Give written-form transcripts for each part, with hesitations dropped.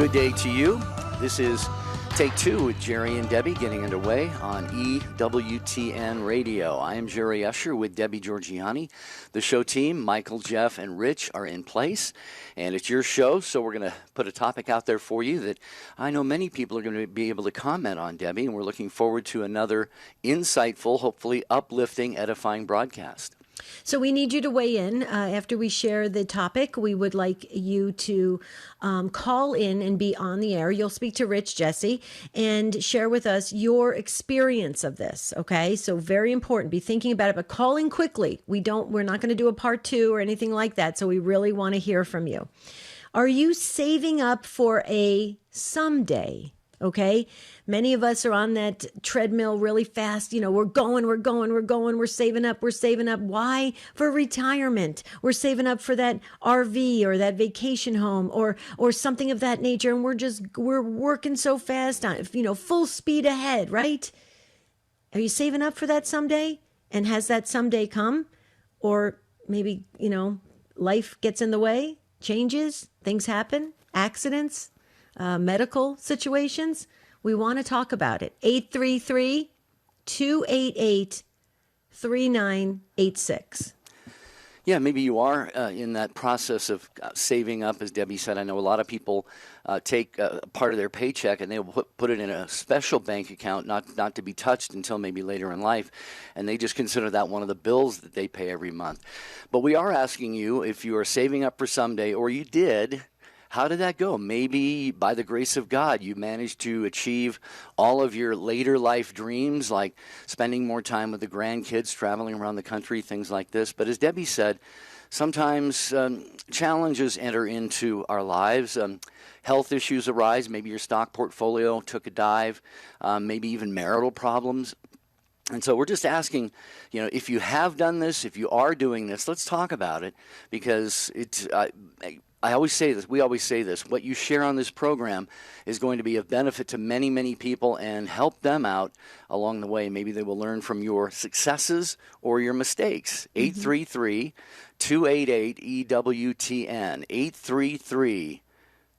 Good day to you. This is Take Two with Jerry and Debbie getting underway on EWTN Radio. I am Jerry Usher with Debbie Georgiani. The show team, Michael, Jeff, and Rich are in place, and it's your show, so we're going to put a topic out there for you that I know many people are going to be able to comment on, Debbie, and we're looking forward to another insightful, hopefully uplifting, edifying broadcast. So we need you to weigh in. After we share the topic, we would like you to call in and be on the air. You'll speak to Rich, Jesse, and share with us your experience of this, okay? So very important. Be thinking about it, but call in quickly. We're not going to do a part 2 or anything like that, so we really want to hear from you. Are you saving up for a someday? Okay. Many of us are on that treadmill really fast. You know, we're going, we're saving up. Why? For retirement. We're saving up for that RV or that vacation home or something of that nature. And we're working so fast on, full speed ahead, right? Are you saving up for that someday? And has that someday come? Or maybe, life gets in the way, changes, things happen, accidents, medical situations. We want to talk about it. 833-288-3986. Yeah, maybe you are in that process of saving up, as Debbie said. I know a lot of people take part of their paycheck and they will put it in a special bank account, not to be touched until maybe later in life, and they just consider that one of the bills that they pay every month. But we are asking you if you are saving up for someday, or you did. How did that go? Maybe by the grace of God, you managed to achieve all of your later life dreams, like spending more time with the grandkids, traveling around the country, things like this. But as Debbie said, sometimes challenges enter into our lives. Health issues arise. Maybe your stock portfolio took a dive, maybe even marital problems. And so we're just asking, if you have done this, if you are doing this, let's talk about it, because it's I always say this, we always say this, what you share on this program is going to be of benefit to many, many people and help them out along the way. Maybe they will learn from your successes or your mistakes. 833-288-EWTN,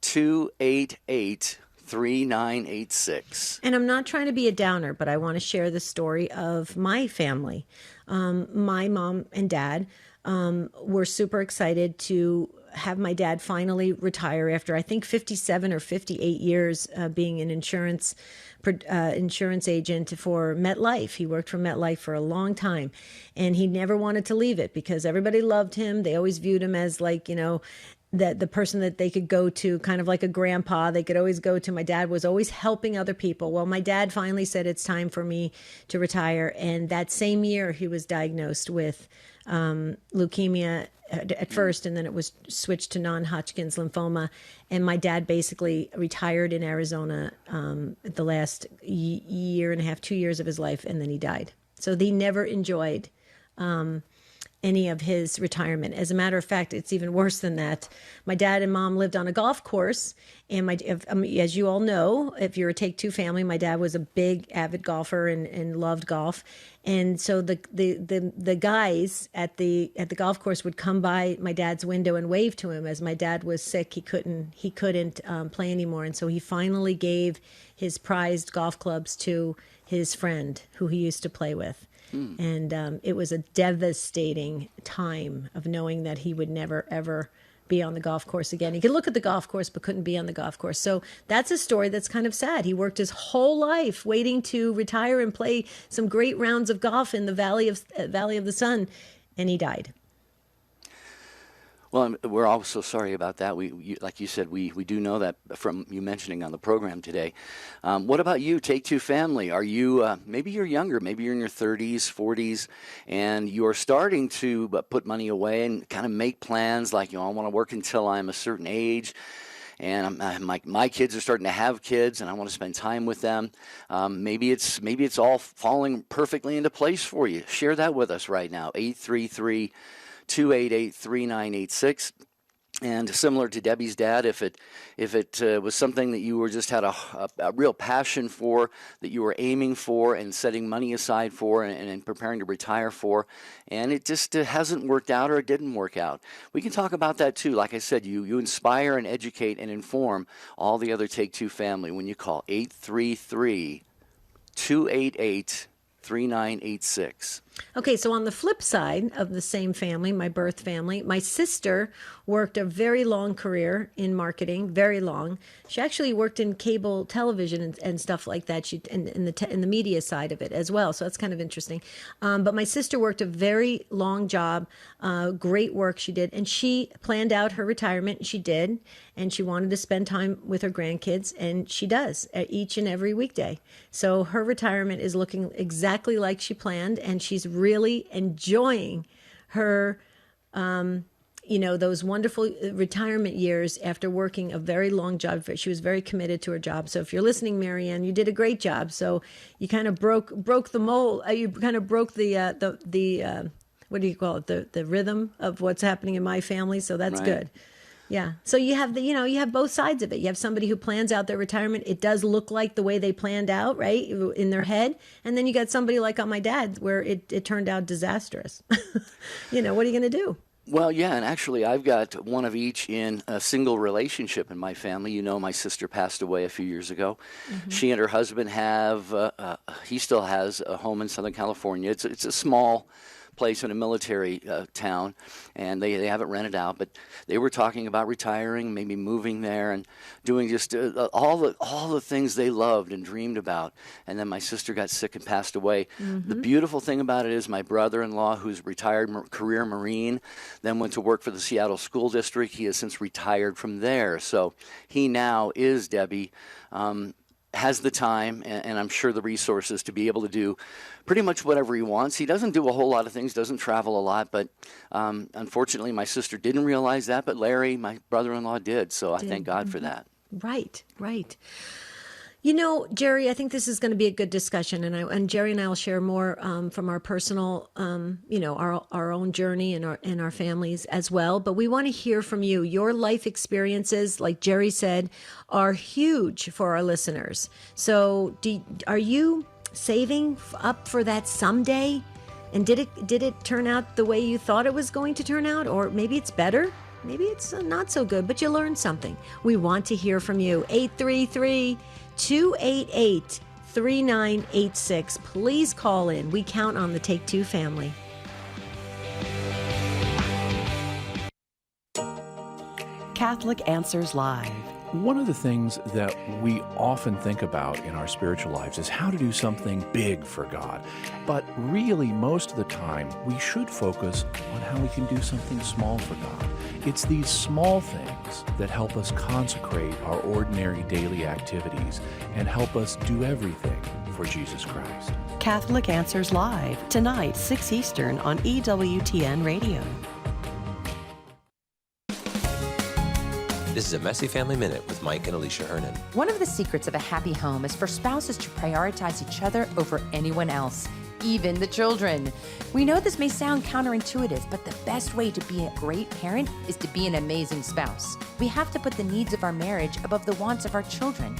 833-288-3986. And I'm not trying to be a downer, but I want to share the story of my family. My mom and dad were super excited to have my dad finally retire after, I think, 57 or 58 years being an insurance agent for MetLife. He worked for MetLife for a long time, and he never wanted to leave it because everybody loved him. They always viewed him as that the person that they could go to, kind of like a grandpa they could always go to. My dad was always helping other people. Well, my dad finally said it's time for me to retire. And that same year he was diagnosed with leukemia at first, and then it was switched to non-Hodgkin's lymphoma. And my dad basically retired in Arizona the last year and a half, 2 years of his life, and then he died. So he never enjoyed any of his retirement. As a matter of fact, it's even worse than that. My dad and mom lived on a golf course, and as you all know, if you're a Take-Two family, my dad was a big avid golfer and loved golf. And so the guys at the golf course would come by my dad's window and wave to him. As my dad was sick, he couldn't play anymore, and so he finally gave his prized golf clubs to his friend who he used to play with. And it was a devastating time of knowing that he would never, ever be on the golf course again. He could look at the golf course, but couldn't be on the golf course. So that's a story that's kind of sad. He worked his whole life waiting to retire and play some great rounds of golf in the Valley of the Sun, and he died. Well, we're also sorry about that. Like you said, we do know that from you mentioning on the program today. What about you, Take-Two family? Are you, maybe you're younger, maybe you're in your 30s, 40s, and you're starting to put money away and kind of make plans like, I want to work until I'm a certain age. And my kids are starting to have kids, and I want to spend time with them. Maybe it's all falling perfectly into place for you. Share that with us right now, 833-288-3986. And similar to Debbie's dad, if it was something that you were just had a real passion for, that you were aiming for and setting money aside for and preparing to retire for, and it just hasn't worked out or it didn't work out, we can talk about that too. Like I said, you inspire and educate and inform all the other Take Two family when you call 833-288-3986. Okay, so on the flip side of the same family, my birth family, my sister worked a very long career in marketing, very long. She actually worked in cable television and stuff like that. She in the media side of it as well. So that's kind of interesting. But my sister worked a very long job, great work she did, and she planned out her retirement. She did, and she wanted to spend time with her grandkids, and she does each and every weekday. So her retirement is looking exactly like she planned, and she's really enjoying her, those wonderful retirement years after working a very long job. She was very committed to her job. So if you're listening, Marianne, you did a great job. So you kind of broke the mold. You kind of broke the what do you call it? The rhythm of what's happening in my family. So that's Right. good. Yeah. So you have you have both sides of it. You have somebody who plans out their retirement. It does look like the way they planned out, right, in their head. And then you got somebody like on my dad where it turned out disastrous. What are you going to do? Well, yeah, and actually I've got one of each in a single relationship in my family. My sister passed away a few years ago. Mm-hmm. She and her husband have, he still has a home in Southern California. It's a small place in a military town, and they have it rented out. But they were talking about retiring, maybe moving there, and doing just all the things they loved and dreamed about. And then my sister got sick and passed away. Mm-hmm. The beautiful thing about it is my brother-in-law, who's retired career Marine, then went to work for the Seattle School District. He has since retired from there. So he now is, Debbie, has the time and I'm sure the resources to be able to do pretty much whatever he wants. He doesn't do a whole lot of things, doesn't travel a lot, but unfortunately my sister didn't realize that, but Larry, my brother-in-law, did. So I thank God for that. Right. Jerry, I think this is going to be a good discussion, and Jerry and I will share more from our personal, our own journey and our families as well. But we want to hear from you. Your life experiences, like Jerry said, are huge for our listeners. So, are you saving up for that someday? And did it turn out the way you thought it was going to turn out, or maybe it's better? Maybe it's not so good, but you learned something. We want to hear from you. 833-288-3986. Please call in. We count on the Take Two family. Catholic Answers Live. One of the things that we often think about in our spiritual lives is how to do something big for God. But really, most of the time, we should focus on how we can do something small for God. It's these small things that help us consecrate our ordinary daily activities and help us do everything for Jesus Christ. Catholic Answers Live, tonight, 6 Eastern on EWTN Radio. This is a Messy Family Minute with Mike and Alicia Hernan. One of the secrets of a happy home is for spouses to prioritize each other over anyone else, even the children. We know this may sound counterintuitive, but the best way to be a great parent is to be an amazing spouse. We have to put the needs of our marriage above the wants of our children.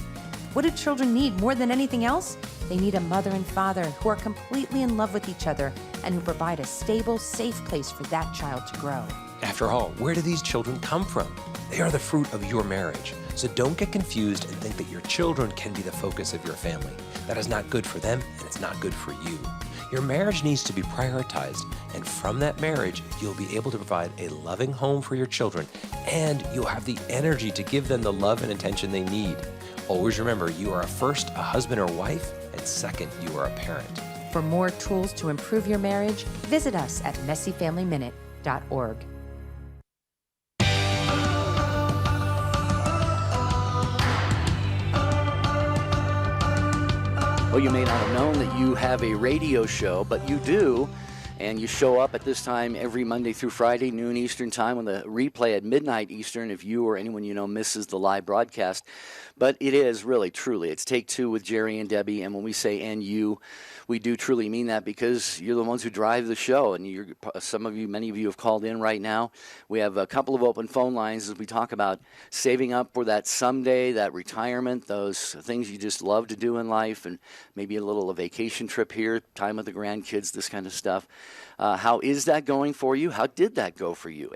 What do children need more than anything else? They need a mother and father who are completely in love with each other and who provide a stable, safe place for that child to grow. After all, where do these children come from? They are the fruit of your marriage. So don't get confused and think that your children can be the focus of your family. That is not good for them, and it's not good for you. Your marriage needs to be prioritized, and from that marriage, you'll be able to provide a loving home for your children, and you'll have the energy to give them the love and attention they need. Always remember, you are first a husband or wife, and second, you are a parent. For more tools to improve your marriage, visit us at messyfamilyminute.org. Well, you may not have known that you have a radio show, but you do. And you show up at this time every Monday through Friday, noon Eastern time, with a replay at midnight Eastern if you or anyone you know misses the live broadcast. But it is really, truly, it's Take Two with Jerry and Debbie. And when we say "and you," we do truly mean that, because you're the ones who drive the show. And many of you have called in right now. We have a couple of open phone lines as we talk about saving up for that someday, that retirement, those things you just love to do in life, and maybe a little vacation trip here, time with the grandkids, this kind of stuff. How is that going for you? How did that go for you?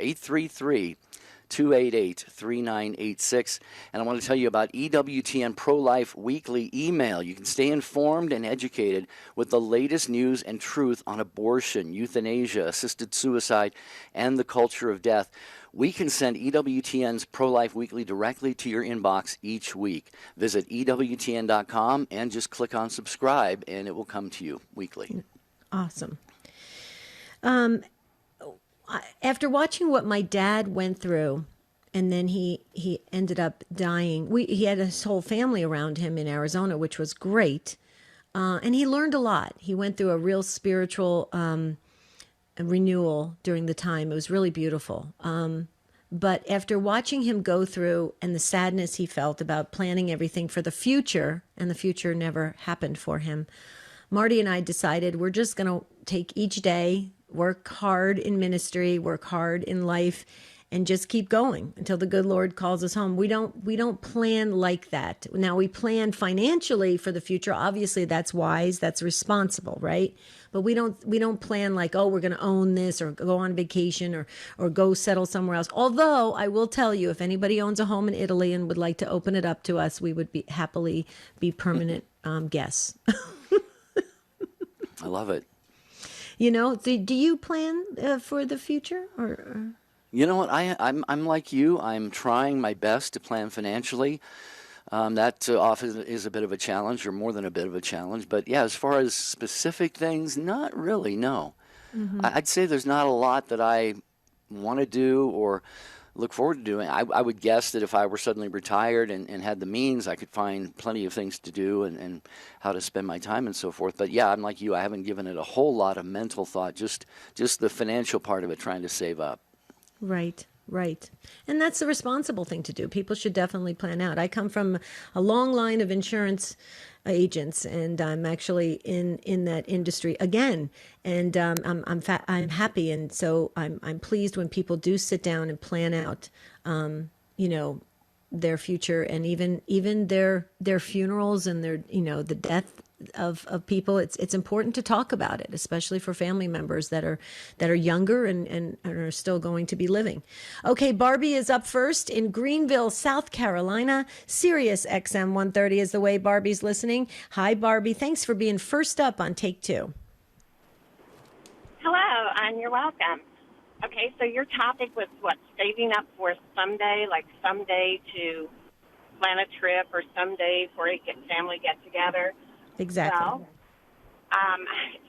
833-288-3986. And I want to tell you about EWTN Pro-Life Weekly email. You can stay informed and educated with the latest news and truth on abortion, euthanasia, assisted suicide, and the culture of death. We can send EWTN's Pro-Life Weekly directly to your inbox each week. Visit EWTN.com and just click on subscribe, and it will come to you weekly. Awesome. After watching what my dad went through, and then he ended up dying. He had his whole family around him in Arizona, which was great. And he learned a lot. He went through a real spiritual renewal during the time. It was really beautiful. But after watching him go through and the sadness he felt about planning everything for the future, and the future never happened for him, Marty and I decided we're just going to take each day, work hard in ministry, work hard in life, and just keep going until the good Lord calls us home. We don't plan like that. Now, we plan financially for the future. Obviously, that's wise, that's responsible, right? But we don't plan like, oh, we're going to own this or go on vacation or go settle somewhere else. Although I will tell you, if anybody owns a home in Italy and would like to open it up to us, we would happily be permanent guests. I love it. You know, do you plan for the future? Or? You know what? I'm like you. I'm trying my best to plan financially. That often is a bit of a challenge, or more than a bit of a challenge. But yeah, as far as specific things, not really, no. Mm-hmm. I'd say there's not a lot that I want to do or look forward to doing. I would guess that if I were suddenly retired and had the means, I could find plenty of things to do and how to spend my time and so forth. But yeah, I'm like you. I haven't given it a whole lot of mental thought, just the financial part of it, trying to save up. Right. And that's the responsible thing to do. People should definitely plan out. I come from a long line of insurance agents, and I'm actually in that industry again. And I'm happy, and so I'm pleased when people do sit down and plan out, their future, and even their funerals and their the death of people. It's important to talk about it, especially for family members that are younger and are still going to be living. Okay, Barbie is up first in Greenville, South Carolina. Sirius XM 130 is the way Barbie's listening. Hi, Barbie. Thanks for being first up on Take Two. Hello, and you're welcome. Okay, so your topic was what? Saving up for someday, like someday to plan a trip or someday for a family get-together. Exactly. Well,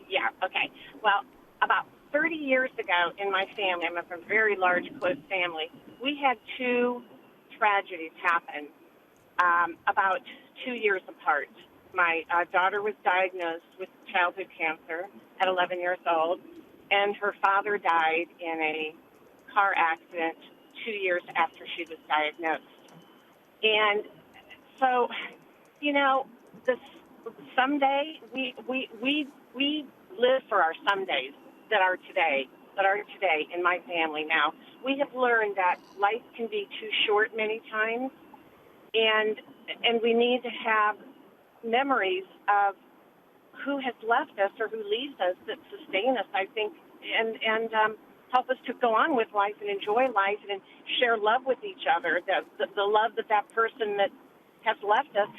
yeah, okay. Well, about 30 years ago in my family, I'm from a very large, close family, we had two tragedies happen about 2 years apart. My daughter was diagnosed with childhood cancer at 11 years old, and her father died in a car accident 2 years after she was diagnosed. And so, someday we live for our somedays that are today in my family now. We have learned that life can be too short many times, and we need to have memories of who has left us or who leaves us that sustain us, I think, and help us to go on with life and enjoy life and share love with each other, the love that person that has left us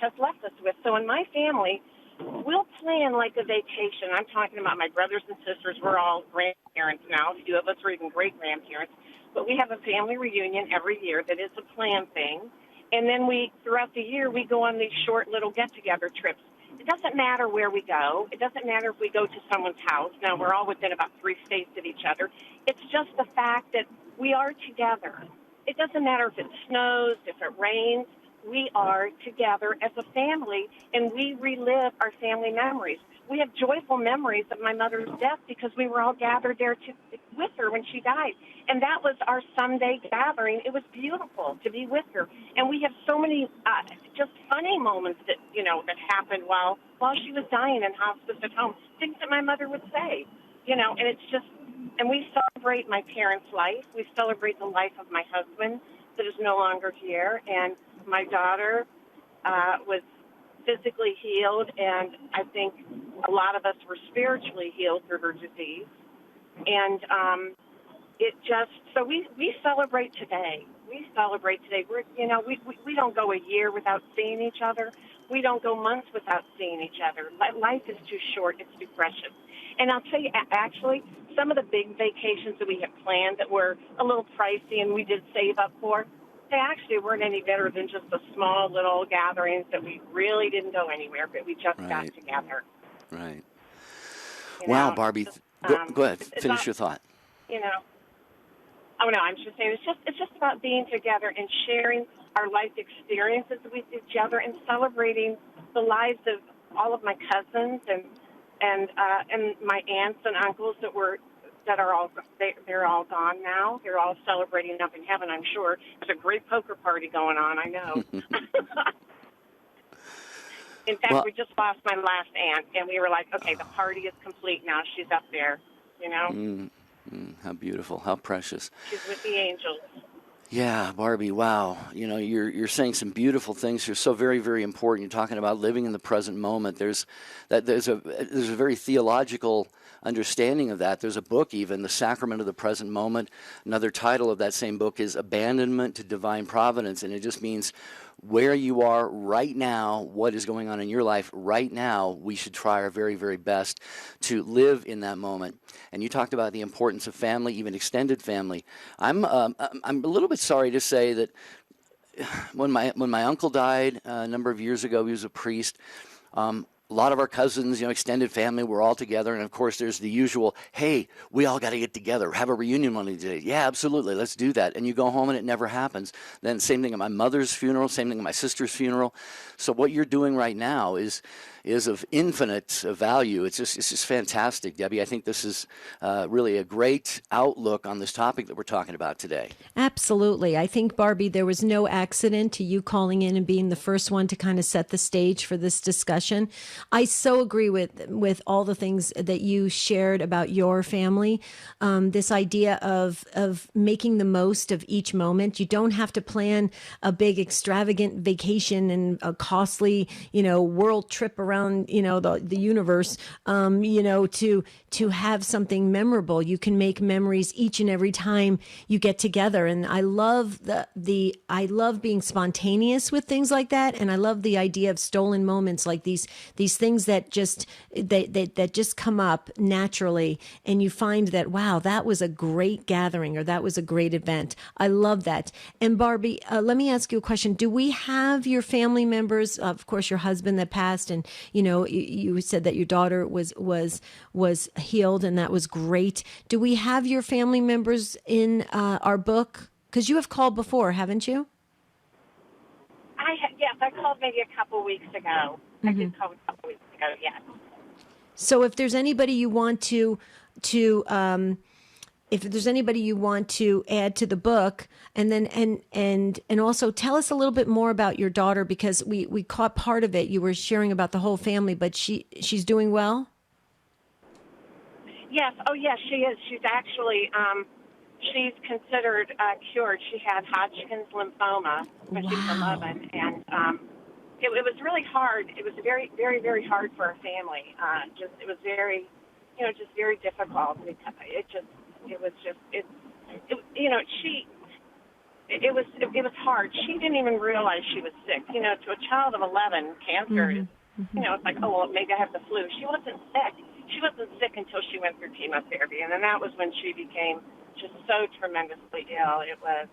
with. So in my family, we'll plan like a vacation. I'm talking about my brothers and sisters. We're all grandparents now. A few of us are even great-grandparents. But we have a family reunion every year that is a planned thing. And then throughout the year, we go on these short little get-together trips. It doesn't matter where we go. It doesn't matter if we go to someone's house. Now, we're all within about 3 states of each other. It's just the fact that we are together. It doesn't matter if it snows, if it rains. We are together as a family, and we relive our family memories. we have joyful memories of my mother's death because we were all gathered there with her when she died. And that was our Sunday gathering. It was beautiful to be with her. And we have so many just funny moments that, that happened while she was dying in hospice at home, things that my mother would say, and it's just, and we celebrate my parents' life. We celebrate the life of my husband that is no longer here. And my daughter was physically healed, and I think a lot of us were spiritually healed through her disease. And so we celebrate today. We celebrate today. We don't go a year without seeing each other. We don't go months without seeing each other. Life is too short. It's too precious. And I'll tell you, actually, some of the big vacations that we had planned that were a little pricey and we did save up for, they actually weren't any better than just the small little gatherings that we really didn't go anywhere, but we just got together. Right. Wow, Barbie. Go ahead. Finish your thought. Oh no, I'm just saying it's just about being together and sharing our life experiences with each other and celebrating the lives of all of my cousins and my aunts and uncles they're all gone now. They're all celebrating up in heaven, I'm sure. There's a great poker party going on, I know. In fact, we just lost my last aunt, and we were like, okay, the party is complete now. She's up there, How beautiful, how precious. She's with the angels. Yeah, Barbie, wow. You're saying some beautiful things. You're so very, very important. You're talking about living in the present moment. There's a very theological understanding of that. There's a book even, The Sacrament of the Present Moment. Another title of that same book is Abandonment to Divine Providence, and it just means where you are right now, what is going on in your life right now. We should try our very, very best to live in that moment. And you talked about the importance of family, even extended family. I'm a little bit sorry to say that when my uncle died a number of years ago, he was a priest. A lot of our cousins, extended family, we're all together. And, of course, there's the usual, hey, we all got to get together, have a reunion one of these days. Yeah, absolutely, let's do that. And you go home and it never happens. Then same thing at my mother's funeral, same thing at my sister's funeral. So what you're doing right now is of infinite value. It's just fantastic, Debbie. I think this is really a great outlook on this topic that we're talking about today. Absolutely. I think, Barbie, there was no accident to you calling in and being the first one to kind of set the stage for this discussion. I so agree with all the things that you shared about your family. This idea of making the most of each moment. You don't have to plan a big extravagant vacation and a costly, world trip around, the universe, to have something memorable. You can make memories each and every time you get together. And I love I love being spontaneous with things like that. And I love the idea of stolen moments, like these things that just that just come up naturally, and you find that, wow, that was a great gathering, or that was a great event. I love that. And Barbie, let me ask you a question. Do we have your family members, of course, your husband that passed, and you said that your daughter was healed, and that was great. Do we have your family members in our book? Because you have called before, haven't you? Yes, I called maybe a couple weeks ago. Mm-hmm. I did call a couple weeks ago, yes. So if there's anybody you want to add to the book, and then and also tell us a little bit more about your daughter, because we caught part of it. You were sharing about the whole family, but she's doing well? Yes. Oh, yes, she is. She's actually she's considered cured. She had Hodgkin's lymphoma when she was 11, and it was really hard. It was very, very, very hard for our family. It was very, just very difficult. It was hard. She didn't even realize she was sick. To a child of 11, cancer is, it's like, oh, well, maybe I have the flu. She wasn't sick. She wasn't sick until she went through chemotherapy, and then that was when she became just so tremendously ill. It was,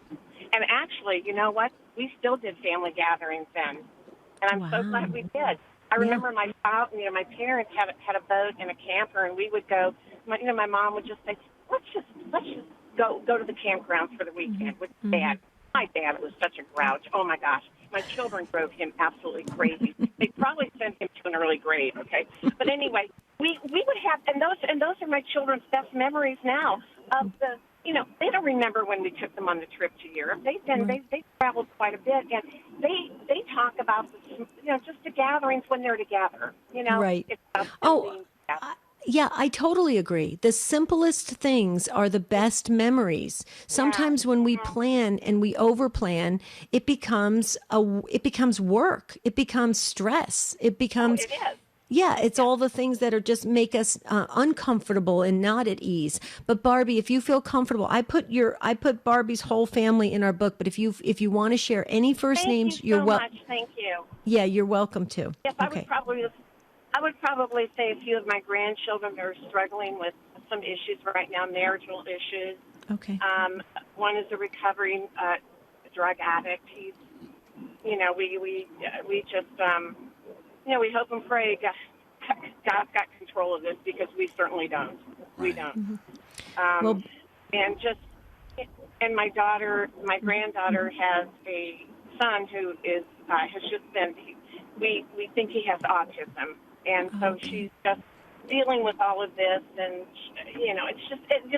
and actually, you know what? We still did family gatherings then, and I'm so glad we did. I remember my parents had a boat and a camper, and we would go. My mom would just say, let's just go to the campgrounds for the weekend with Dad. My dad was such a grouch. Oh my gosh, my children drove him absolutely crazy. They probably sent him to an early grave. Okay, but anyway, we would have, and those are my children's best memories now of the. They don't remember when we took them on the trip to Europe. They traveled quite a bit, and they talk about just the gatherings when they're together. Right. It's about Oh, being together. yeah, I totally agree. The simplest things are the best memories. Sometimes when we plan and we overplan, it becomes work. It becomes stress. It becomes It is. Yeah, it's all the things that are just make us uncomfortable and not at ease. But Barbie, if you feel comfortable, I put Barbie's whole family in our book. But if you want to share any first names, Thank you so welcome. much. Thank you. Yeah, you're welcome to. Yes, Okay. I would probably say a few of my grandchildren are struggling with some issues right now, marital issues. Okay. One is a recovering drug addict. He's, we just, we hope and pray God's got control of this because we certainly don't. We don't. Well, And my granddaughter has a son who has just been. We think he has autism, and so she's just dealing with all of this, and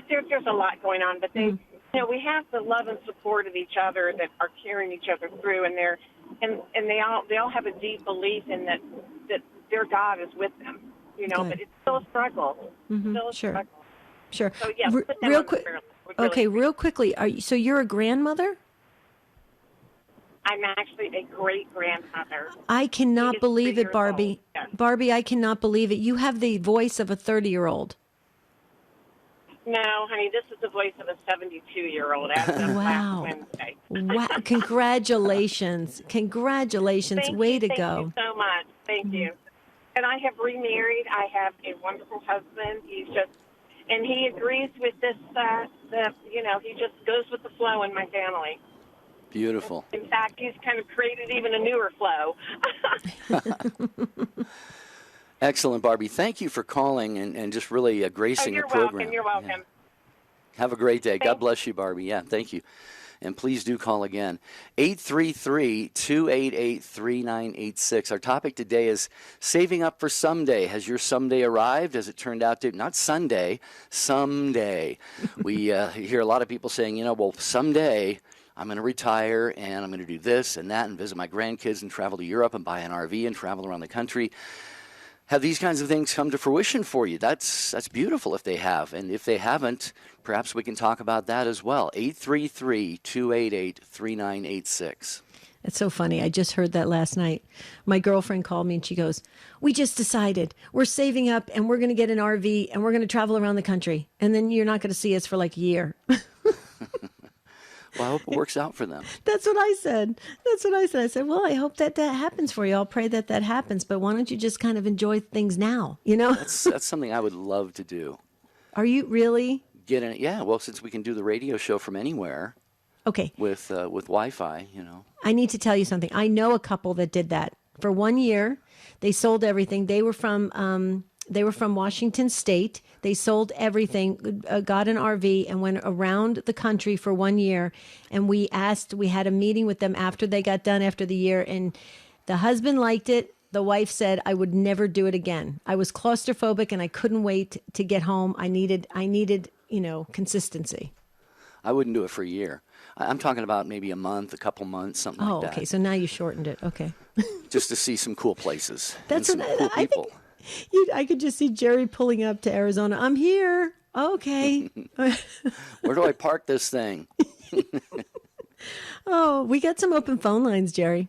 there's a lot going on. But we have the love and support of each other that are carrying each other through, and they all have a deep belief in that their God is with them. Good. But it's still a struggle. Still a struggle. Sure. So yes, put them real on the quick. prayer list. Would really Okay, real quickly. So you're a grandmother? I'm actually a great-grandmother. I cannot He is believe 3 it, years Barbie. old. Yes. Barbie, I cannot believe it. You have the voice of a 30-year-old. No, honey, this is the voice of a 72-year-old as of Wow. last Wednesday. Wow! Congratulations! Congratulations! Way to Thank go! you so much. Thank you. And I have remarried. I have a wonderful husband. And he agrees with this. He just goes with the flow in my family. Beautiful. In fact, he's kind of created even a newer flow. Excellent, Barbie. Thank you for calling and just really gracing the program. You're welcome. Yeah. Have a great day. God Thanks. bless you, Barbie. Yeah, thank you. And please do call again. 833-288-3986. Our topic today is saving up for someday. Has your someday arrived? Has it turned out to, not Sunday, someday. We hear a lot of people saying, well, someday I'm going to retire and I'm going to do this and that and visit my grandkids and travel to Europe and buy an RV and travel around the country. Have these kinds of things come to fruition for you? That's beautiful if they have. And if they haven't, perhaps we can talk about that as well. 833-288-3986. It's so funny. I just heard that last night. My girlfriend called me and she goes, "We just decided we're saving up and we're going to get an RV and we're going to travel around the country. And then you're not going to see us for like a year." Well, I hope it works out for them. That's what I said. I said, well, I hope that happens for you. I'll pray that happens. But why don't you just kind of enjoy things now, That's something I would love to do. Are you really? Get in it. Yeah, well, since we can do the radio show from anywhere Okay. with Wi-Fi, I need to tell you something. I know a couple that did that. For 1 year, they sold everything. They were from Washington State. They sold everything, got an RV, and went around the country for 1 year. And we had a meeting with them after they got done after the year. And the husband liked it. The wife said, "I would never do it again. I was claustrophobic and I couldn't wait to get home. I needed, consistency." I wouldn't do it for a year. I'm talking about maybe a month, a couple months, something like that. Oh, okay. So now you shortened it. Okay. Just to see some cool places. That's and some cool I people. think I could just see Jerry pulling up to Arizona. "I'm here." Okay. Where do I park this thing? Oh, we got some open phone lines, Jerry.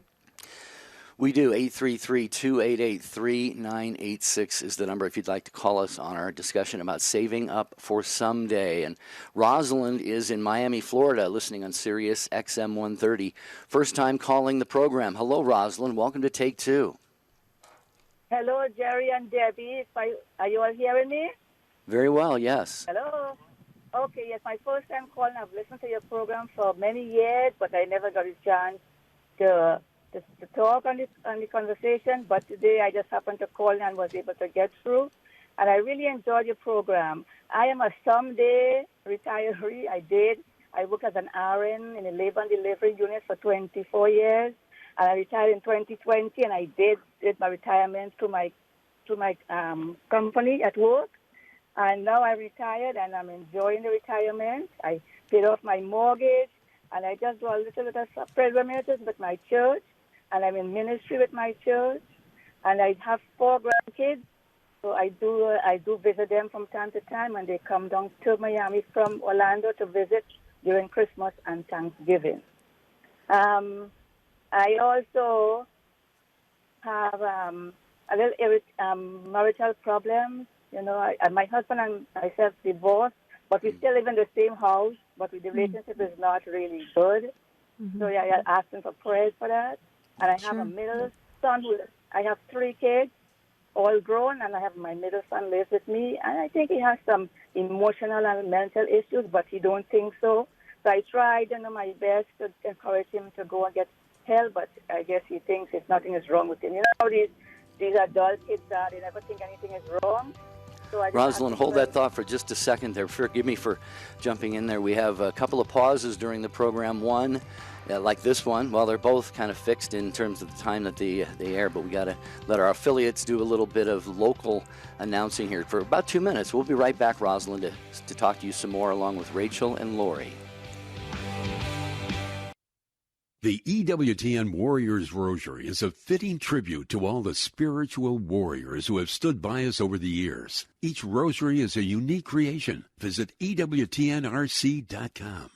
We do. 833-288-3986 is the number if you'd like to call us on our discussion about saving up for someday. And Rosalind is in Miami, Florida, listening on Sirius XM 130. First time calling the program. Hello, Rosalind. Welcome to Take Two. Hello, Jerry and Debbie. Are you all hearing me? Very well, yes. Hello. Okay, yes, my first time calling. I've listened to your program for many years, but I never got a chance to talk on the conversation. But today I just happened to call and was able to get through. And I really enjoyed your program. I am a someday retiree. I worked as an RN in a labor and delivery unit for 24 years. And I retired in 2020, and I did my retirement through my through my company at work. And now I retired, and I'm enjoying the retirement. I paid off my mortgage, and I just do a little bit of pilgrimages with my church, and I'm in ministry with my church, and I have 4 grandkids. So I do visit them from time to time, and they come down to Miami from Orlando to visit during Christmas and Thanksgiving. I also have a little marital problems. You know, my husband and myself divorced, but we still live in the same house, but the relationship is not really good. So I asking for prayers for that. And I have a middle son I have 3 kids, all grown, and I have my middle son lives with me, and I think he has some emotional and mental issues, but he don't think so. So I tried, my best to encourage him to go and get help, but I guess he thinks nothing is wrong with him. You know how these adult kids are, they never think anything is wrong. So Rosalind, hold that thought for just a second there. Forgive me for jumping in there. We have a couple of pauses during the program. One, like this one, well, they're both kind of fixed in terms of the time that they air, but we got to let our affiliates do a little bit of local announcing here for about 2 minutes. We'll be right back, Rosalind, to talk to you some more along with Rachel and Lori. The EWTN Warriors Rosary is a fitting tribute to all the spiritual warriors who have stood by us over the years. Each rosary is a unique creation. Visit EWTNRC.com.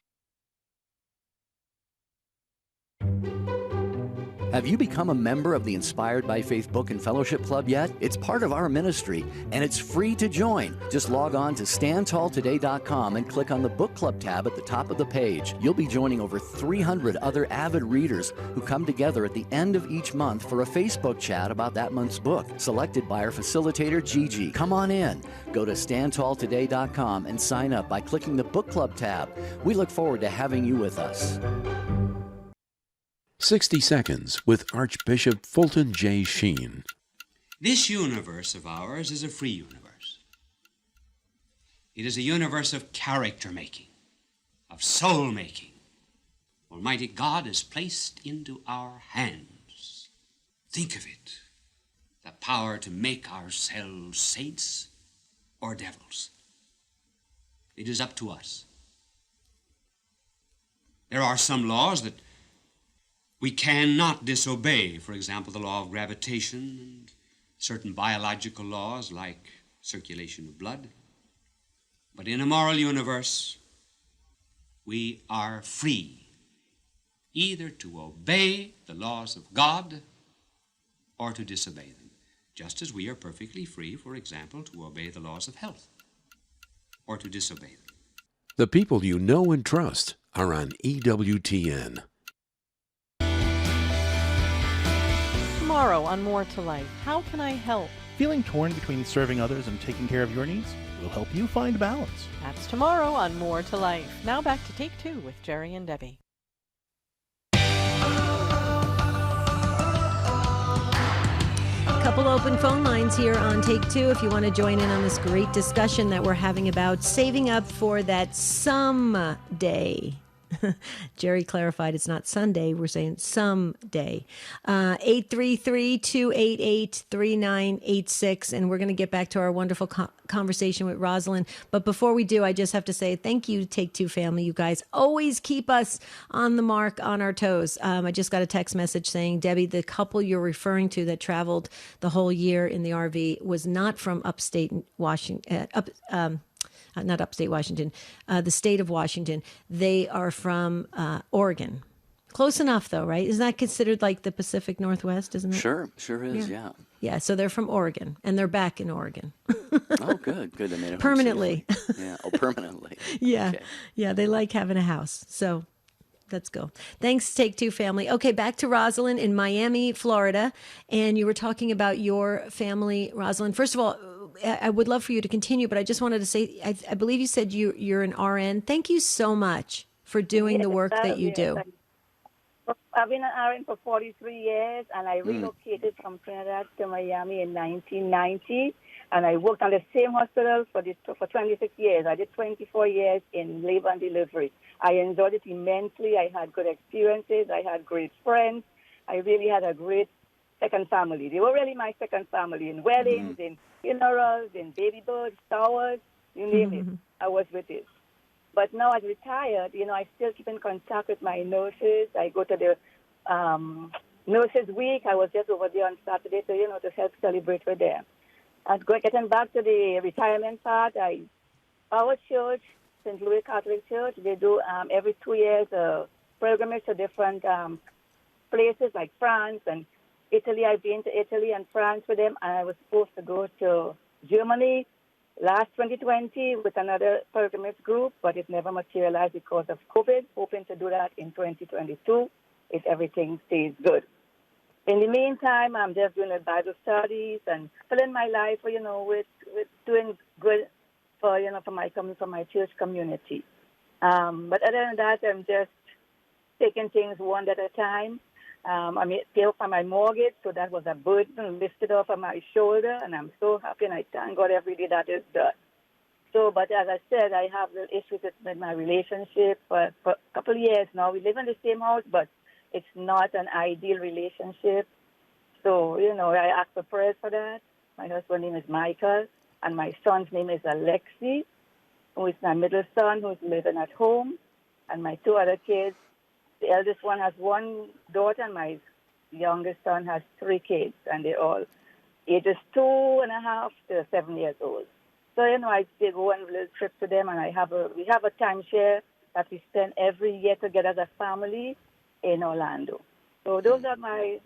Have you become a member of the Inspired by Faith Book and Fellowship Club yet? It's part of our ministry, and it's free to join. Just log on to standtalltoday.com and click on the Book Club tab at the top of the page. You'll be joining over 300 other avid readers who come together at the end of each month for a Facebook chat about that month's book, selected by our facilitator, Gigi. Come on in. Go to standtalltoday.com and sign up by clicking the Book Club tab. We look forward to having you with us. 60 Seconds with Archbishop Fulton J. Sheen. This universe of ours is a free universe. It is a universe of character making, of soul making. Almighty God has placed into our hands, think of it, the power to make ourselves saints or devils. It is up to us. There are some laws that we cannot disobey, for example, the law of gravitation and certain biological laws like circulation of blood. But in a moral universe, we are free either to obey the laws of God or to disobey them, just as we are perfectly free, for example, to obey the laws of health or to disobey them. The people you know and trust are on EWTN. Tomorrow on More to Life, how can I help? Feeling torn between serving others and taking care of your needs? We'll help you find balance. That's tomorrow on More to Life. Now back to Take Two with Jerry and Debbie. Couple open phone lines here on Take Two if you want to join in on this great discussion that we're having about saving up for that someday. Jerry clarified it's not Sunday. We're saying someday. 833-288-3986. And we're going to get back to our wonderful conversation with Rosalind. But before we do, I just have to say thank you, Take Two family. You guys always keep us on the mark, on our toes. I just got a text message saying, Debbie, the couple you're referring to that traveled the whole year in the RV was not from upstate Washington, not upstate Washington, the state of Washington. They are from Oregon. Close enough, though, right? Isn't that considered like the Pacific Northwest, isn't it? Sure is, yeah. Yeah, so they're from Oregon, and they're back in Oregon. Oh, good. They made it home permanently. safely. Yeah, permanently. Yeah, Okay. Yeah, they like having a house, so let's go. Thanks, Take Two family. Okay, back to Rosalind in Miami, Florida, and you were talking about your family, Rosalind. First of all, I would love for you to continue, but I just wanted to say, I believe you said you're an RN. Thank you so much for doing the work that you do. I've been an RN for 43 years, and I relocated from Trinidad to Miami in 1990, and I worked on the same hospital for 26 years. I did 24 years in labor and delivery. I enjoyed it immensely. I had good experiences. I had great friends. I really had a great second family. They were really my second family in weddings, in funerals, in baby births, showers, you name it. I was with it. But now as retired, I still keep in contact with my nurses. I go to the Nurses Week. I was just over there on Saturday to help celebrate with them. And getting back to the retirement part, our church, St. Louis Catholic Church, they do every 2 years a pilgrimage to different places like France and Italy. I've been to Italy and France with them, and I was supposed to go to Germany last 2020 with another pilgrimage group, but it never materialized because of COVID. Hoping to do that in 2022 if everything stays good. In the meantime, I'm just doing Bible studies and filling my life, with doing good for my church community. But other than that, I'm just taking things one at a time. I pay off my mortgage, so that was a burden lifted off of my shoulder, and I'm so happy, and I thank God every day that is done. So, but as I said, I have the issues with my relationship for a couple of years now. We live in the same house, but it's not an ideal relationship. So, I ask for prayers for that. My husband's name is Michael, and my son's name is Alexi, who is my middle son, who's living at home, and my two other kids. The eldest one has one daughter, and my youngest son has 3 kids, and they're all ages 2.5 to 7 years old. So, I take one little trip to them, and we have a timeshare that we spend every year together as a family in Orlando. So those are my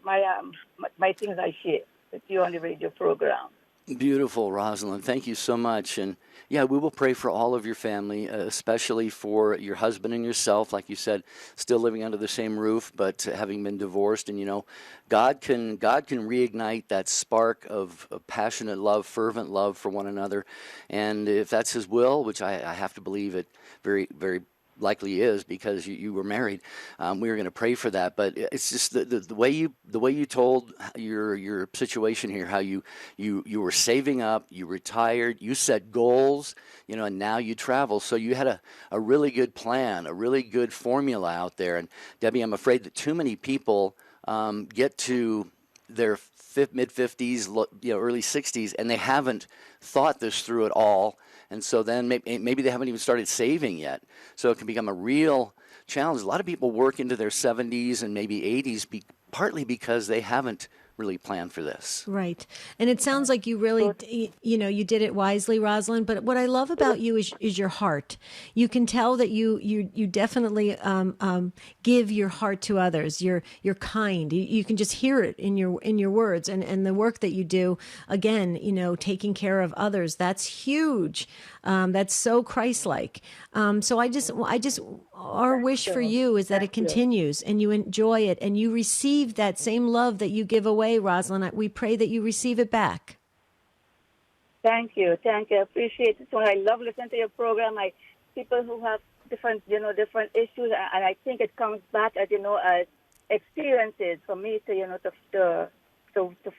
things I share with you on the radio program. Beautiful, Rosalind. Thank you so much. And yeah, we will pray for all of your family, especially for your husband and yourself, like you said, still living under the same roof, but having been divorced. And God can reignite that spark of passionate love, fervent love for one another. And if that's His will, which I have to believe it very, very likely is, because you were married, we were going to pray for that. But it's just the way you told your situation here, how you were saving up, you retired, you set goals, and now you travel. So you had a really good plan, a really good formula out there. And Debbie, I'm afraid that too many people get to their mid-50s, early 60s, and they haven't thought this through at all. And so then maybe they haven't even started saving yet. So it can become a real challenge. A lot of people work into their 70s and maybe 80s partly because they haven't really planned for this. Right. And it sounds like you really, you did it wisely, Rosalind. But what I love about you is your heart. You can tell that you definitely give your heart to others. You're kind. You can just hear it in your words and the work that you do. Again, taking care of others. That's huge. That's so Christ-like. So our wish for you is that it continues and you enjoy it and you receive that same love that you give away, Rosalind. We pray that you receive it back. Thank you. I appreciate it. So I love listening to your program. People who have different issues, and I think it comes back as experiences for me to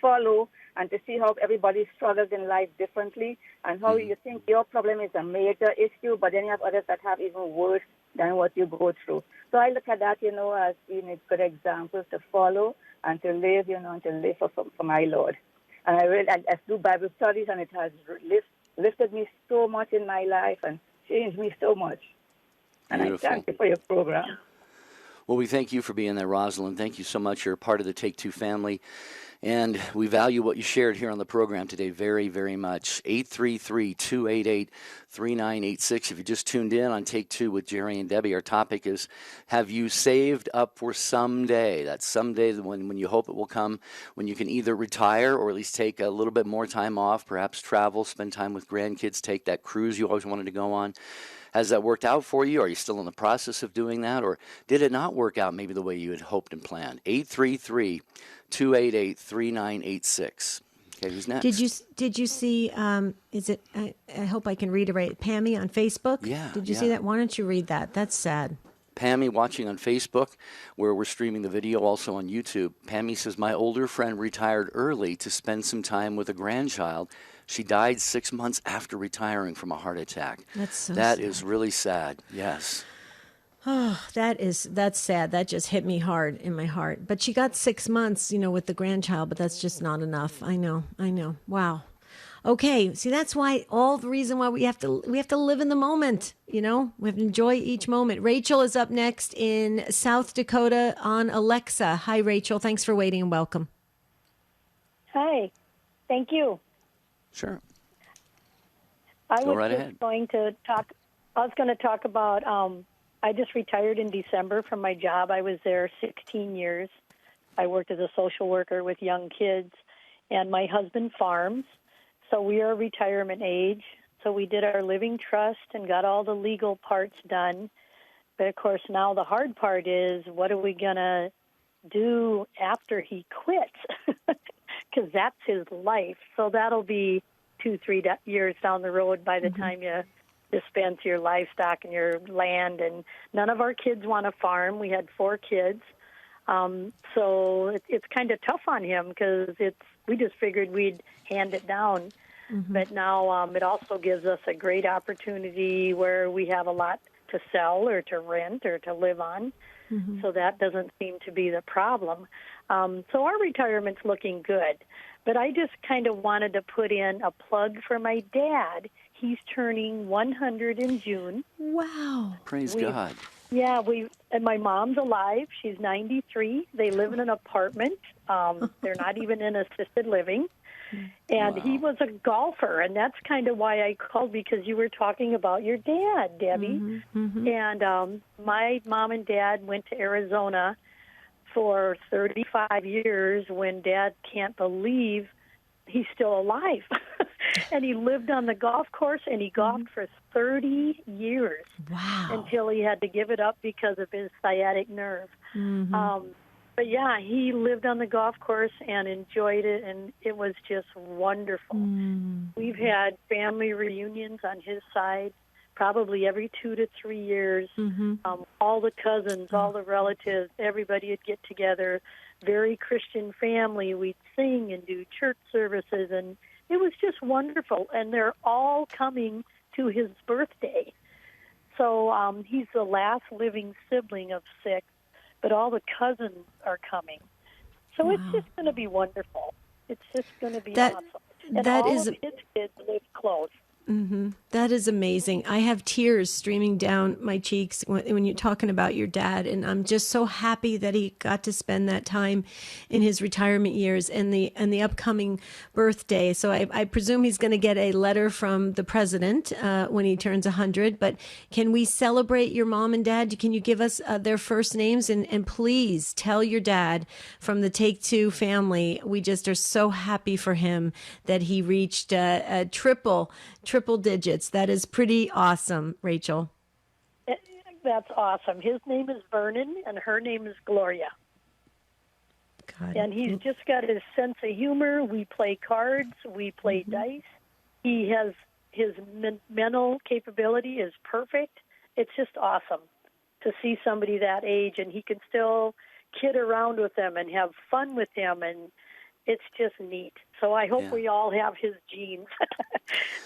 follow and to see how everybody struggles in life differently, and how you think your problem is a major issue, but then you have others that have even worse than what you go through. So I look at that, as being good examples to follow and to live, for my Lord. And I do Bible studies, and it has lifted me so much in my life and changed me so much. And Beautiful. I thank you for your program. Well, we thank you for being there, Rosalind. Thank you so much. You're a part of the Take Two family. And we value what you shared here on the program today very, very much. 833-288-3986. If you just tuned in on Take Two with Jerry and Debbie, our topic is, have you saved up for someday? That's someday when you hope it will come, when you can either retire or at least take a little bit more time off, perhaps travel, spend time with grandkids, take that cruise you always wanted to go on. Has that worked out for you? Are you still in the process of doing that? Or did it not work out maybe the way you had hoped and planned? 833-288-3986. Okay, who's next? Did you see, is it, I hope I can read it right, Pammy on Facebook? Yeah. Did you see that? Why don't you read that? That's sad. Pammy watching on Facebook, where we're streaming the video, also on YouTube. Pammy says, my older friend retired early to spend some time with a grandchild. She died 6 months after retiring from a heart attack. That's so That sad. is really sad, yes. Oh, that's sad. That just hit me hard in my heart. But she got 6 months, with the grandchild, but that's just not enough. I know. Wow. Okay, see, that's why all the reason why we have to live in the moment. We have to enjoy each moment. Rachel is up next in South Dakota on Alexa. Hi, Rachel. Thanks for waiting and welcome. Hi, thank you. Sure. I Go was right just ahead. going to talk. I was going to talk about. I just retired in December from my job. I was there 16 years. I worked as a social worker with young kids, and my husband farms. So we are retirement age. So we did our living trust and got all the legal parts done. But of course, now the hard part is, what are we going to do after he quits? Because that's his life. So that'll be 2-3 years down the road by the time you dispense your livestock and your land. And none of our kids want to farm. We had 4 kids. So it's kind of tough on him because we just figured we'd hand it down. But now it also gives us a great opportunity where we have a lot to sell or to rent or to live on. So that doesn't seem to be the problem. So our retirement's looking good. But I just kind of wanted to put in a plug for my dad. He's turning 100 in June. Wow. Praise God. Yeah, and my mom's alive. She's 93. They live in an apartment. They're not even in assisted living. And he was a golfer, and that's kind of why I called, because you were talking about your dad, Debbie. And my mom and dad went to Arizona for 35 years when Dad can't believe he's still alive. And he lived on the golf course, and he golfed for 30 years. Wow. Until he had to give it up because of his sciatic nerve. But yeah, he lived on the golf course and enjoyed it, and it was just wonderful. We've had family reunions on his side probably every 2 to 3 years. All the cousins, all the relatives, everybody would get together. Very Christian family. We'd sing and do church services, and it was just wonderful. And they're all coming to his birthday. So he's the last living sibling of 6. But all the cousins are coming. So it's just going to be wonderful. It's just going to be awesome. And all of his kids live close. That is amazing. I have tears streaming down my cheeks when you're talking about your dad, and I'm just so happy that he got to spend that time in his retirement years and the upcoming birthday. So I presume he's going to get a letter from the president when he turns 100. But can we celebrate your mom and dad? Can you give us their first names? And please tell your dad from the Take Two family, we just are so happy for him that he reached triple digits. That is pretty awesome, Rachel. That's awesome. His name is Vernon, and her name is Gloria. And he's just got his sense of humor. We play cards. We play dice. He has his mental capability is perfect. It's just awesome to see somebody that age, and he can still kid around with them and have fun with them, and it's just neat. So I hope we all have his genes.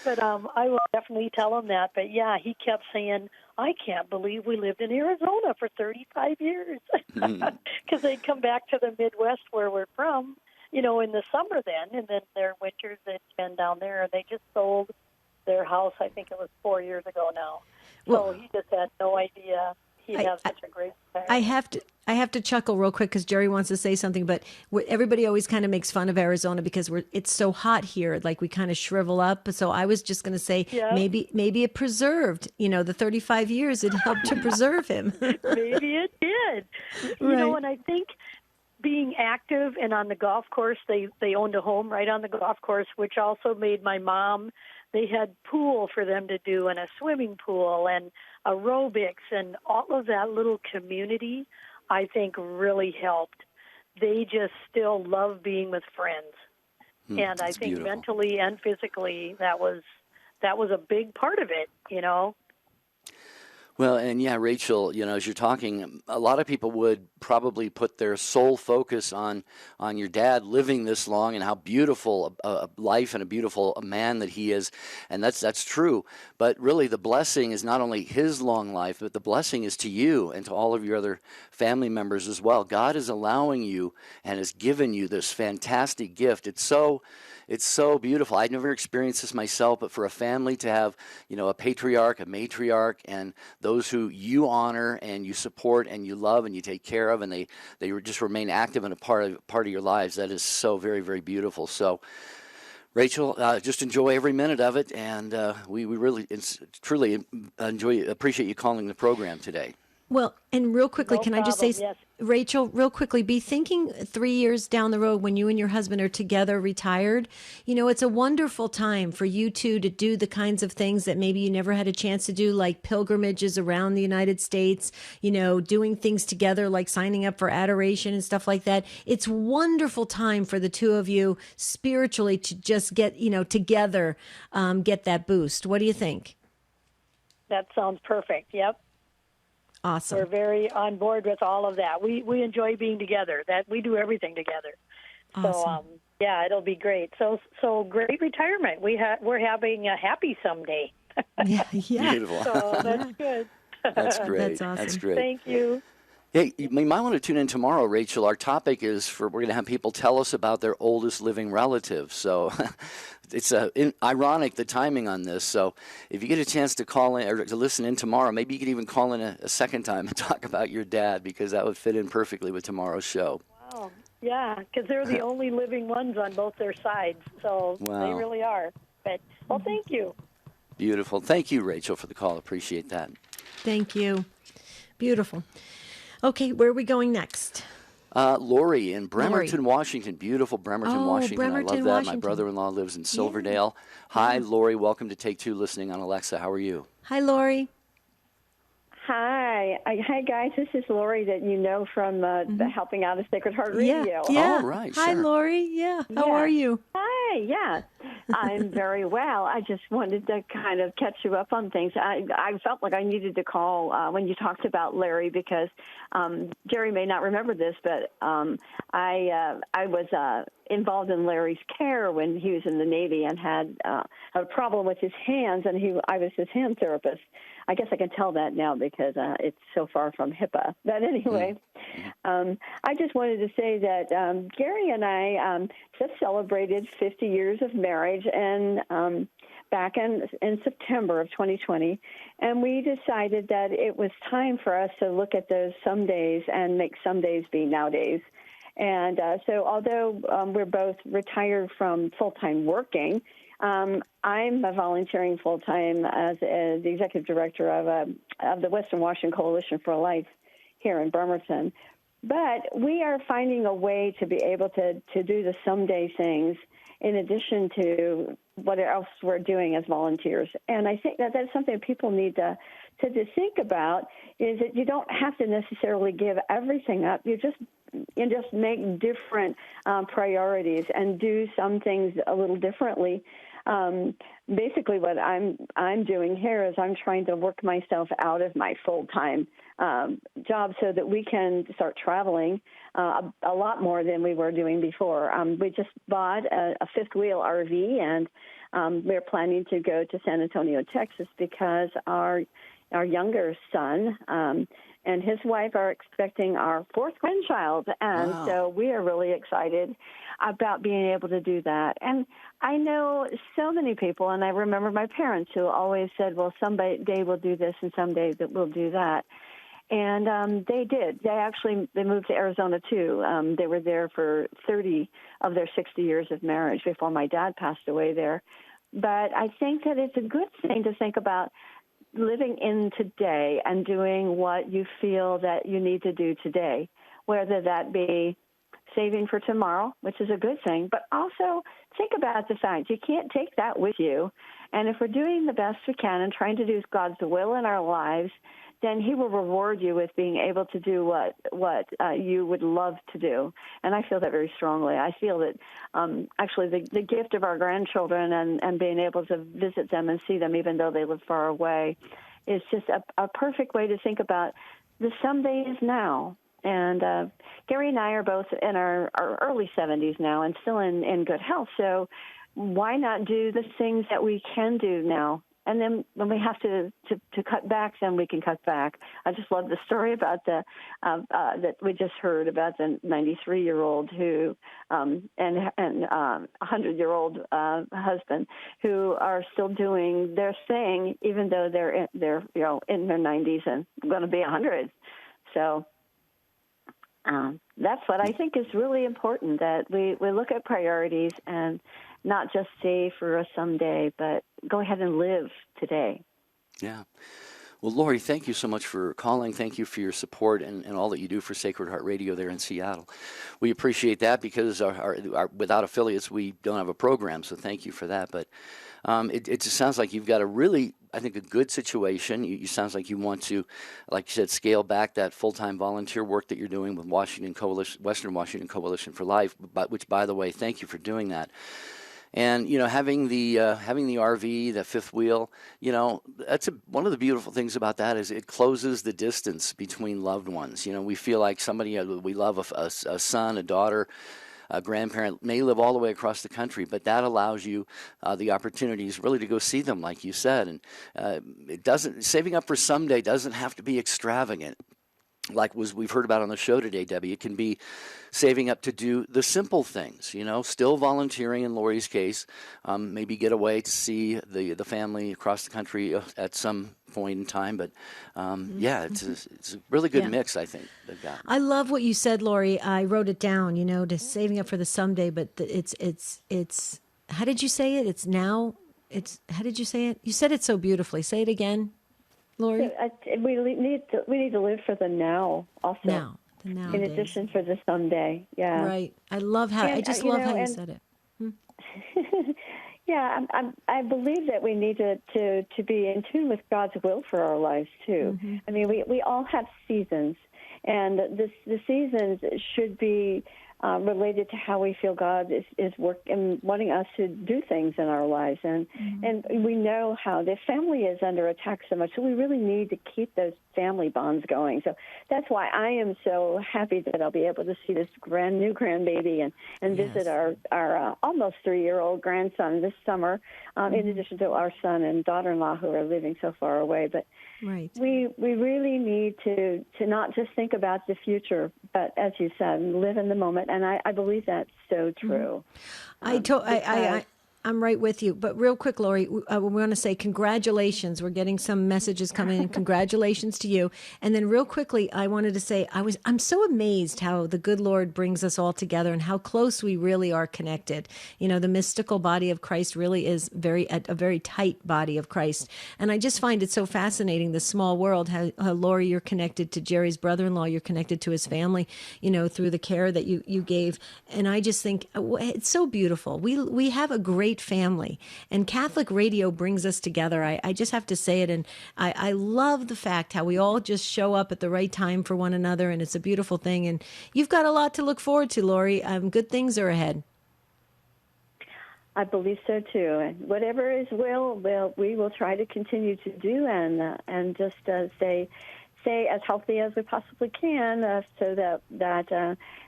But I will definitely tell him that. But, yeah, he kept saying, I can't believe we lived in Arizona for 35 years. Because they'd come back to the Midwest where we're from, in the summer then, and then their winters they'd spend down there. And they just sold their house, I think it was 4 years ago now. So he just had no idea he'd have such a great time. I have to chuckle real quick because Jerry wants to say something, but everybody always kind of makes fun of Arizona because it's so hot here, like we kind of shrivel up. So I was just going to say maybe it preserved, the 35 years it helped to preserve him. Maybe it did. And I think being active and on the golf course, they owned a home right on the golf course, which also made my mom, they had pool for them to do and a swimming pool and aerobics and all of that little community, I think really helped. They just still love being with friends. And I think mentally and physically that was a big part of it, Well, and yeah, Rachel, as you're talking, a lot of people would probably put their sole focus on your dad living this long and how beautiful a life and a beautiful man that he is, and that's true. But really, the blessing is not only his long life, but the blessing is to you and to all of your other family members as well. God is allowing you and has given you this fantastic gift. It's so beautiful. I've never experienced this myself, but for a family to have, a patriarch, a matriarch, and those who you honor and you support and you love and you take care of, and they just remain active and a part of your lives, that is so very, very beautiful. So, Rachel, just enjoy every minute of it, and we really truly appreciate you calling the program today. Well, and real quickly, No can I just say, problem, yes. Rachel, real quickly, be thinking 3 years down the road when you and your husband are together retired. It's a wonderful time for you two to do the kinds of things that maybe you never had a chance to do, like pilgrimages around the United States, doing things together like signing up for adoration and stuff like that. It's a wonderful time for the two of you spiritually to just get, together, get that boost. What do you think? That sounds perfect. Yep. Awesome. We're very on board with all of that. We enjoy being together. That we do everything together. Awesome. So yeah, it'll be great. So great retirement. We're having a happy someday. Yeah. Beautiful. So that's good. That's great. That's awesome. That's great. Thank you. Hey, you might want to tune in tomorrow, Rachel. Our topic is we're going to have people tell us about their oldest living relative. So it's ironic, the timing on this. So if you get a chance to call in or to listen in tomorrow, maybe you could even call in a second time and talk about your dad, because that would fit in perfectly with tomorrow's show. Wow. Yeah, because they're the only living ones on both their sides. So Wow. they really are. But thank you. Beautiful. Thank you, Rachel, for the call. Appreciate that. Thank you. Beautiful. Okay, where are we going next? Lori in Bremerton, Washington. Beautiful Bremerton, Washington. Bremerton, I love that. Washington. My brother-in-law lives in Silverdale. Hi, Lori. Welcome to Take Two, listening on Alexa. How are you? Hi, Lori. Hi. Hi, guys. This is Lori that you know from the Helping Out of Sacred Heart Radio. Yeah. Oh, right. Hi, Sure. Lori. Yeah. How are you? Hi. Yeah. I'm very well. I just wanted to kind of catch you up on things. I felt like I needed to call when you talked about Larry, because Jerry may not remember this, but I was involved in Larry's care when he was in the Navy and had a problem with his hands, and I was his hand therapist. I guess I can tell that now because it's so far from HIPAA. But anyway, I just wanted to say that Gary and I just celebrated 50 years of marriage, and back in September of 2020, and we decided that it was time for us to look at those some days and make some days be nowadays. And so although we're both retired from full-time working, I'm volunteering full-time as the executive director of the Western Washington Coalition for Life here in Bremerton. But we are finding a way to be able to do the someday things in addition to what else we're doing as volunteers. And I think that that's something people need to think about, is that you don't have to necessarily give everything up. You just make different priorities and do some things a little differently. Basically, what I'm doing here is I'm trying to work myself out of my full-time job so that we can start traveling a lot more than we were doing before. We just bought a fifth-wheel RV, and we're planning to go to San Antonio, Texas, because our younger son and his wife are expecting our fourth grandchild, and so we are really excited about being able to do that. And I know so many people, and I remember my parents who always said, well, someday we'll do this and someday that we'll do that. And they did. They moved to Arizona, too. They were there for 30 of their 60 years of marriage before my dad passed away there. But I think that it's a good thing to think about living in today and doing what you feel that you need to do today, whether that be saving for tomorrow, which is a good thing, but also think about the fact you can't take that with you. And if we're doing the best we can and trying to do God's will in our lives, then he will reward you with being able to do what you would love to do. And I feel that very strongly. I feel that actually the gift of our grandchildren and being able to visit them and see them even though they live far away is just a perfect way to think about the someday is now. And Gary and I are both in our early 70s now and still in good health. So why not do the things that we can do now? And then when we have to cut back, then we can cut back. I just love the story about that we just heard about the 93-year-old who and 100-year-old husband who are still doing their thing, even though they're in their 90s and going to be 100. So that's what I think is really important, that we look at priorities and not just save for a someday, but go ahead and live today. Yeah. Well, Lori, thank you so much for calling. Thank you for your support and all that you do for Sacred Heart Radio there in Seattle. We appreciate that because our without affiliates, we don't have a program, so thank you for that. But it just sounds like you've got a really, I think, a good situation. You sounds like you want to, like you said, scale back that full-time volunteer work that you're doing with Western Washington Coalition for Life, which, by the way, thank you for doing that. And having the RV, the fifth wheel, that's one of the beautiful things about that is it closes the distance between loved ones. We feel like somebody we love, a son, a daughter, a grandparent may live all the way across the country, but that allows you the opportunities really to go see them, like you said. And saving up for someday doesn't have to be extravagant. Like we've heard about on the show today, Debbie, it can be saving up to do the simple things, still volunteering in Lori's case, maybe get away to see the family across the country at some point in time. But it's a really good mix, I think, they've got. I love what you said, Lori. I wrote it down, to saving up for the someday, but it's how did you say it? It's now, how did you say it? You said it so beautifully. Say it again. Lori? We need to live for the now also. Now, the nowadays. In addition for the someday, yeah. Right. I love how I just love how you said it. Yeah, I believe that we need to be in tune with God's will for our lives too. Mm-hmm. I mean, we all have seasons, and the seasons should be related to how we feel God is working, wanting us to do things in our lives. And we know how the family is under attack so much, so we really need to keep those family bonds going. So that's why I am so happy that I'll be able to see this new grandbaby and visit our almost 3-year-old grandson this summer, in addition to our son and daughter-in-law who are living so far away. But we really need to not just think about the future, but as you said, live in the moment. And I believe that's so true. I'm right with you. But real quick, Lori, we want to say congratulations. We're getting some messages coming in. Congratulations to you. And then real quickly, I wanted to say I'm so amazed how the good Lord brings us all together and how close we really are connected. The mystical body of Christ really is a very tight body of Christ. And I just find it so fascinating, the small world, how Lori, you're connected to Jerry's brother-in-law, you're connected to his family, through the care that you gave. And I just think it's so beautiful. We have a great family, and Catholic radio brings us together. I just have to say it, and I love the fact how we all just show up at the right time for one another, and it's a beautiful thing. And you've got a lot to look forward to, Lori. Good things are ahead. I believe so too, and whatever is we will try to continue to do, and just stay as healthy as we possibly can, so that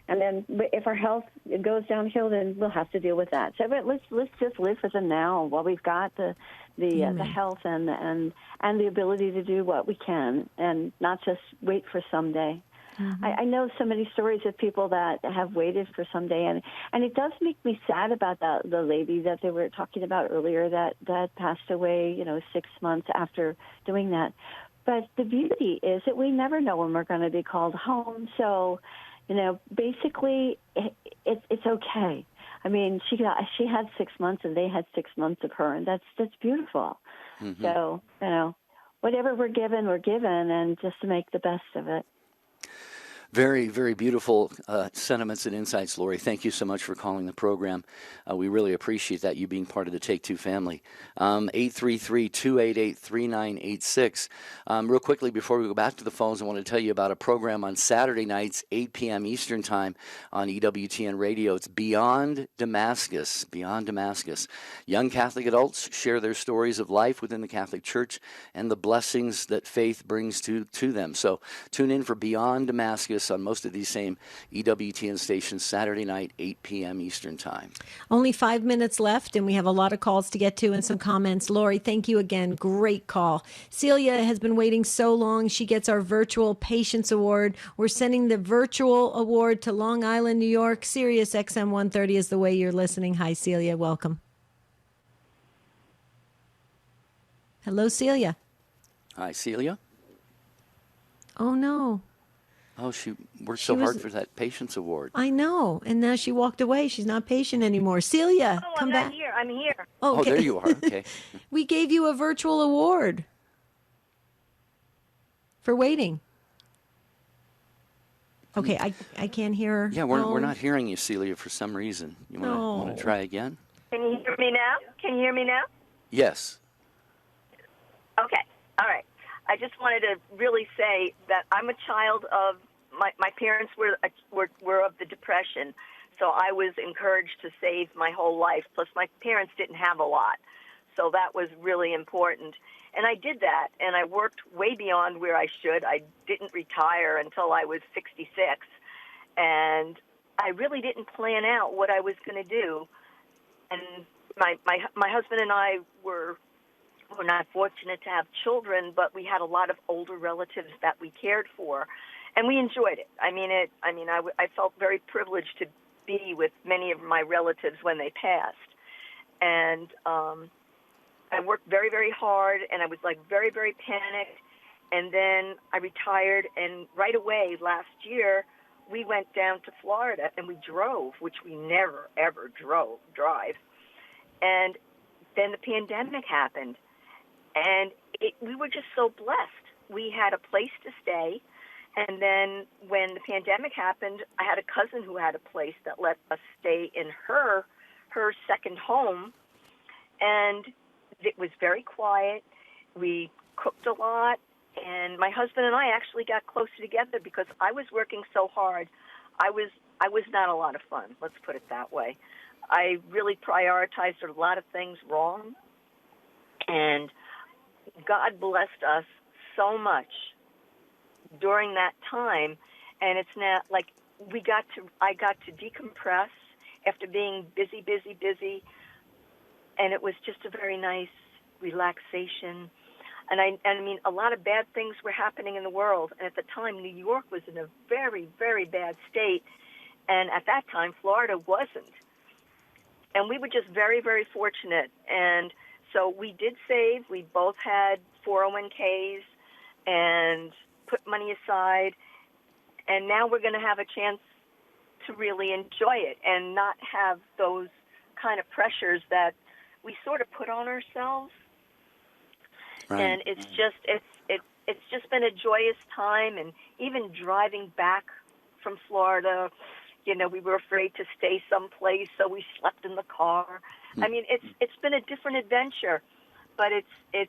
and then if our health goes downhill, then we'll have to deal with that. So, but let's just live for the now while we've got the health and the ability to do what we can, and not just wait for someday. Mm-hmm. I know so many stories of people that have waited for someday, and it does make me sad about the lady that they were talking about earlier that passed away, 6 months after doing that. But the beauty is that we never know when we're going to be called home. So, basically, it's okay. I mean, she had 6 months, and they had 6 months of her, and that's beautiful. Mm-hmm. So, whatever we're given, and just to make the best of it. Very, very beautiful sentiments and insights, Lori. Thank you so much for calling the program. We really appreciate that, you being part of the Take Two family. 833-288-3986. Real quickly, before we go back to the phones, I want to tell you about a program on Saturday nights, 8 p.m. Eastern Time on EWTN Radio. It's Beyond Damascus. Beyond Damascus. Young Catholic adults share their stories of life within the Catholic Church and the blessings that faith brings to them. So tune in for Beyond Damascus on most of these same EWTN stations Saturday night, 8 p.m. Eastern Time. Only 5 minutes left, and we have a lot of calls to get to and some comments. Lori, thank you again. Great call. Celia has been waiting so long. She gets our virtual Patience Award. We're sending the virtual award to Long Island, New York. Sirius XM 130 is the way you're listening. Hi, Celia. Welcome. Hello, Celia. Hi, Celia. Oh, no. Oh, she worked so hard for that Patience Award. I know. And now she walked away. She's not patient anymore. Celia, come back. I'm here. Oh, okay. Oh, there you are. Okay. We gave you a virtual award for waiting. Okay, I can't hear her. Yeah, we're not hearing you, Celia, for some reason. You want to try again? Can you hear me now? Can you hear me now? Yes. Okay. All right. I just wanted to really say that I'm a child of my parents were of the Depression, so I was encouraged to save my whole life. Plus, my parents didn't have a lot, so that was really important. And I did that, and I worked way beyond where I should. I didn't retire until I was 66, and I really didn't plan out what I was going to do. And my husband and I were not fortunate to have children, but we had a lot of older relatives that we cared for, and we enjoyed it. I felt very privileged to be with many of my relatives when they passed, and I worked very, very hard, and I was very, very panicked, and then I retired, and right away last year we went down to Florida, and we drove, which we never, ever drive, and then the pandemic happened. And we were just so blessed. We had a place to stay, and then when the pandemic happened, I had a cousin who had a place that let us stay in her second home, and it was very quiet. We cooked a lot, and my husband and I actually got closer together because I was working so hard. I was not a lot of fun, let's put it that way. I really prioritized a lot of things wrong, and God blessed us so much during that time, and it's now I got to decompress after being busy, and it was just a very nice relaxation. And I mean, a lot of bad things were happening in the world, and at the time, New York was in a very, very bad state, and at that time, Florida wasn't. And we were just very, very fortunate, and so we did save. We both had 401ks and put money aside, and now we're going to have a chance to really enjoy it and not have those kind of pressures that we sort of put on ourselves. Right. And it's just been a joyous time, and even driving back from Florida, we were afraid to stay someplace, so we slept in the car. I mean, it's been a different adventure, but I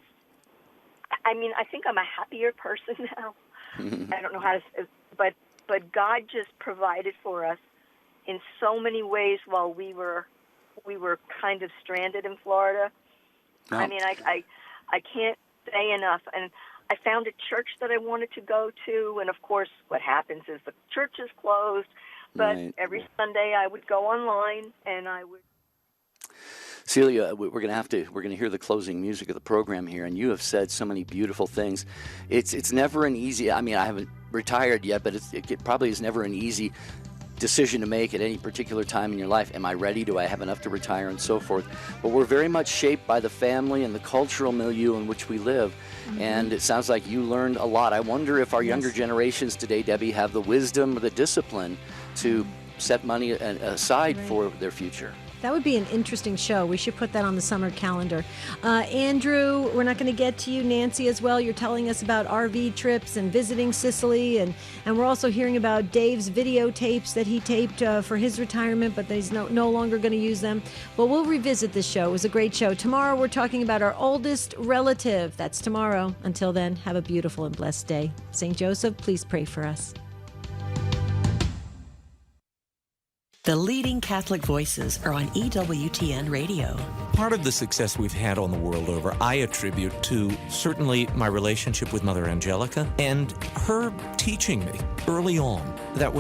think I'm a happier person now. I don't know how to, but God just provided for us in so many ways while we were kind of stranded in Florida. Oh. I mean, I can't say enough. And I found a church that I wanted to go to, and of course, what happens is the church is closed. But right. Every Sunday I would go online and I would. Celia, we're going to hear the closing music of the program here, and you have said so many beautiful things. It's never an easy. I mean, I haven't retired yet, but it probably is never an easy decision to make at any particular time in your life. Am I ready? Do I have enough to retire, and so forth? But we're very much shaped by the family and the cultural milieu in which we live. Mm-hmm. And it sounds like you learned a lot. I wonder if our younger generations today, Debbie, have the wisdom or the discipline to set money aside for their future. That would be an interesting show. We should put that on the summer calendar. Andrew, we're not going to get to you. Nancy as well. You're telling us about RV trips and visiting Sicily. And we're also hearing about Dave's videotapes that he taped for his retirement, but he's no longer going to use them. But we'll revisit this show. It was a great show. Tomorrow we're talking about our oldest relative. That's tomorrow. Until then, have a beautiful and blessed day. St. Joseph, please pray for us. The leading Catholic voices are on EWTN Radio. Part of the success we've had on the world over, I attribute to certainly my relationship with Mother Angelica and her teaching me early on that